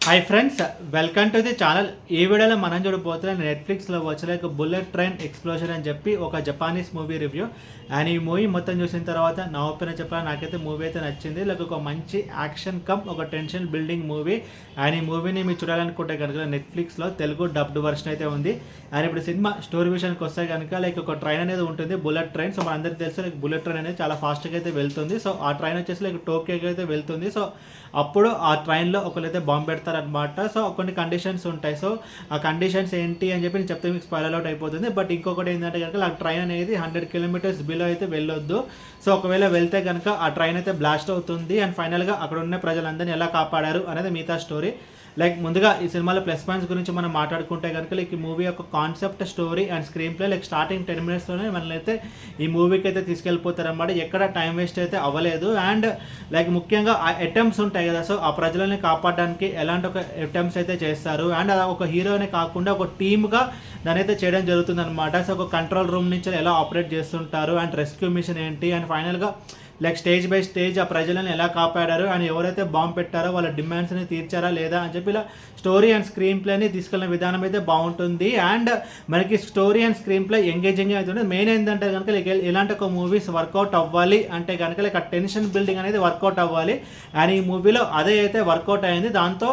Hi friends, welcome to the channel. ఈ వీడియోలో మనం చూడబోతున్న నెట్ఫ్లిక్స్లో వచ్చే బుల్లెట్ ట్రైన్ ఎక్స్ప్లోజన్ అని చెప్పి ఒక జపానీస్ మూవీ రివ్యూ. అండ్ ఈ మూవీ మొత్తం చూసిన తర్వాత నా ఒపీనియన్ చెప్పాలి, నాకైతే మూవీ అయితే నచ్చింది. లైక్ ఒక మంచి యాక్షన్ కమ్ ఒక టెన్షన్ బిల్డింగ్ మూవీ. అండ్ ఈ మూవీని మీరు చూడాలనుకుంటే కనుక నెట్ఫ్లిక్స్లో తెలుగు డబ్డ్ వర్షన్ అయితే ఉంది. అండ్ ఇప్పుడు సినిమా స్టోరీ విషయానికి వస్తే కనుక లైక్ ఒక ట్రైన్ అనేది ఉంటుంది, బుల్లెట్ ట్రైన్. సో మనందరికీ తెలుసు లైక్ బుల్లెట్ ట్రైన్ అనేది చాలా ఫాస్ట్గా అయితే వెళ్తుంది. సో ఆ ట్రైన్ వచ్చేసి లైక్ టోక్యోకి అయితే వెళ్తుంది. సో అప్పుడు ఆ ట్రైన్లో ఒకరైతే బాంబు పెడతారనమాట. సో కొన్ని కండిషన్స్ ఉంటాయి. సో ఆ కండిషన్స్ ఏంటి అని చెప్పి నేను చెప్తే మీకు స్పాయిలర్ అవుట్ అయిపోతుంది. బట్ ఇంకొకటి ఏంటంటే కనుక ఆ ట్రైన్ అనేది 100 కిలోమీటర్స్ బిలో అయితే వెళ్ళొద్దు. సో ఒకవేళ వెళ్తే కనుక ఆ ట్రైన్ అయితే బ్లాస్ట్ అవుతుంది. అండ్ ఫైనల్గా అక్కడ ఉన్న ప్రజలందరినీ ఎలా కాపాడారు అనేది మిగతా స్టోరీ. లైక్ ముందుగా ఈ సినిమాలో ప్లస్ పాయింట్స్ గురించి మనం మాట్లాడుకుంటే కనుక లైక్ ఈ మూవీ యొక్క concept, story and screen play like starting 10 మినిట్స్లోనే మనల్ని అయితే ఈ మూవీకి అయితే తీసుకెళ్ళిపోతారన్నమాట. ఎక్కడ టైం వేస్ట్ అయితే అవ్వలేదు. అండ్ లైక్ ముఖ్యంగా ఆ అటెంప్ట్స్ ఉంటాయి కదా, సో ఆ ప్రజలని కాపాడడానికి ఎలాంటి ఒక అటెంప్ట్స్ అయితే చేస్తారు. అండ్ అది ఒక హీరోనే కాకుండా ఒక టీమ్గా దాని అయితే చేయడం జరుగుతుంది అనమాట. సో ఒక కంట్రోల్ రూమ్ నుంచి ఎలా ఆపరేట్ చేస్తుంటారు అండ్ రెస్క్యూ మిషన్ ఏంటి అండ్ ఫైనల్గా లైక్ స్టేజ్ బై స్టేజ్ ఆ ప్రజలను ఎలా కాపాడారు అండ్ ఎవరైతే బాంబు పెట్టారో వాళ్ళ డిమాండ్స్ని తీర్చారా లేదా అని చెప్పి ఇలా స్టోరీ అండ్ స్క్రీన్ ప్లేని తీసుకెళ్ళిన విధానం అయితే బాగుంటుంది. అండ్ మనకి story and screen play engaging అయితే ఉంటుంది. మెయిన్ ఏంటంటే కనుక లైక్ ఇలాంటి ఒక మూవీస్ వర్కౌట్ అవ్వాలి అంటే కనుక లైక్ ఆ టెన్షన్ బిల్డింగ్ అనేది వర్కౌట్ అవ్వాలి. అండ్ ఈ మూవీలో అదే అయితే వర్కౌట్ అయింది. దాంతో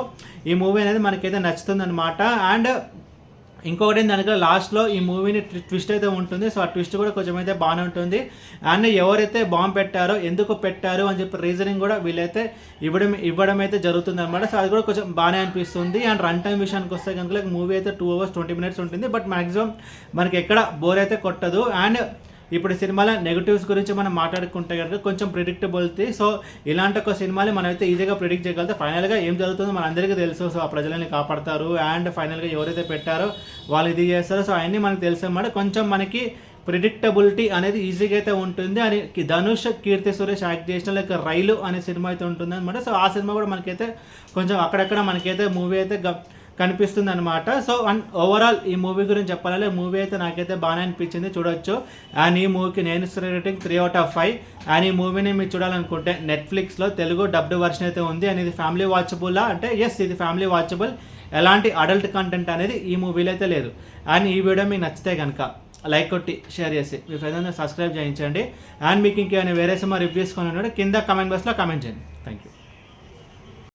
ఈ మూవీ అనేది మనకైతే నచ్చుతుంది అనమాట. అండ్ ఇంకొకటి ఏంటంటే లాస్ట్లో ఈ మూవీని ట్విస్ట్ అయితే ఉంటుంది. సో ఆ ట్విస్ట్ కూడా కొంచెం అయితే బాగానే ఉంటుంది. అండ్ ఎవరైతే బాంబు పెట్టారో ఎందుకు పెట్టారు అని చెప్పి రీజనింగ్ కూడా వీళ్ళైతే ఇవ్వడం అయితే జరుగుతుంది అనమాట. సో అది కూడా కొంచెం బాగానే అనిపిస్తుంది. అండ్ రన్ టైం విషయానికి వస్తే కనుక మూవీ అయితే 2 hours 20 minutes ఉంటుంది. బట్ మ్యాక్సిమం మనకి ఎక్కడ బోర్ అయితే కొట్టదు. అండ్ ఇప్పుడు సినిమాల నెగటివ్స్ గురించి మనం మాట్లాడుకుంటే కనుక కొంచెం ప్రిడిక్టబిలిటీ. సో ఇలాంటి ఒక సినిమాని మనం అయితే ఈజీగా ప్రిడిక్ట్ చేయగలిగితే ఫైనల్గా ఏం జరుగుతుందో మనందరికీ తెలుసు. సో ఆ ప్రజలని కాపాడతారు అండ్ ఫైనల్గా ఎవరైతే పెట్టారో వాళ్ళు ఇది చేస్తారో. సో అవన్నీ మనకు తెలుసు అన్నమాట. కొంచెం మనకి ప్రిడిక్టబిలిటీ అనేది ఈజీగా అయితే ఉంటుంది. అని ధనుష్, కీర్తి సురేష్ యాక్ట్ చేసిన లైక్ రైలు అనే సినిమా అయితే ఉంటుంది అనమాట. సో ఆ సినిమా కూడా మనకైతే కొంచెం అక్కడక్కడ మనకైతే మూవీ అయితే కనిపిస్తుంది అనమాట. సో అండ్ ఓవరాల్ ఈ మూవీ గురించి చెప్పాలంటే మూవీ అయితే నాకైతే బాగానే అనిపించింది, చూడొచ్చు. అండ్ ఈ మూవీకి నేను ఇస్తున్న రేటింగ్ 3 out of 5. అండ్ ఈ మూవీని మీరు చూడాలనుకుంటే నెట్ఫ్లిక్స్లో తెలుగు డబ్డ్ వర్షన్ అయితే ఉంది. అండ్ ఇది ఫ్యామిలీ వాచబుల్ అంటే ఎస్, ఇది ఫ్యామిలీ వాచబుల్. ఎలాంటి అడల్ట్ కంటెంట్ అనేది ఈ మూవీలో అయితే లేదు. అండ్ ఈ వీడియో మీకు నచ్చితే కనుక లైక్ కొట్టి షేర్ చేసి మీ ఫ్రెండ్స్ సబ్స్క్రైబ్ చేయించండి. అండ్ మీకు ఇంకేమైనా వేరే సినిమా రివ్యూస్ కొని కింద కమెంట్ బాక్స్లో కమెంట్ చేయండి. Thank you.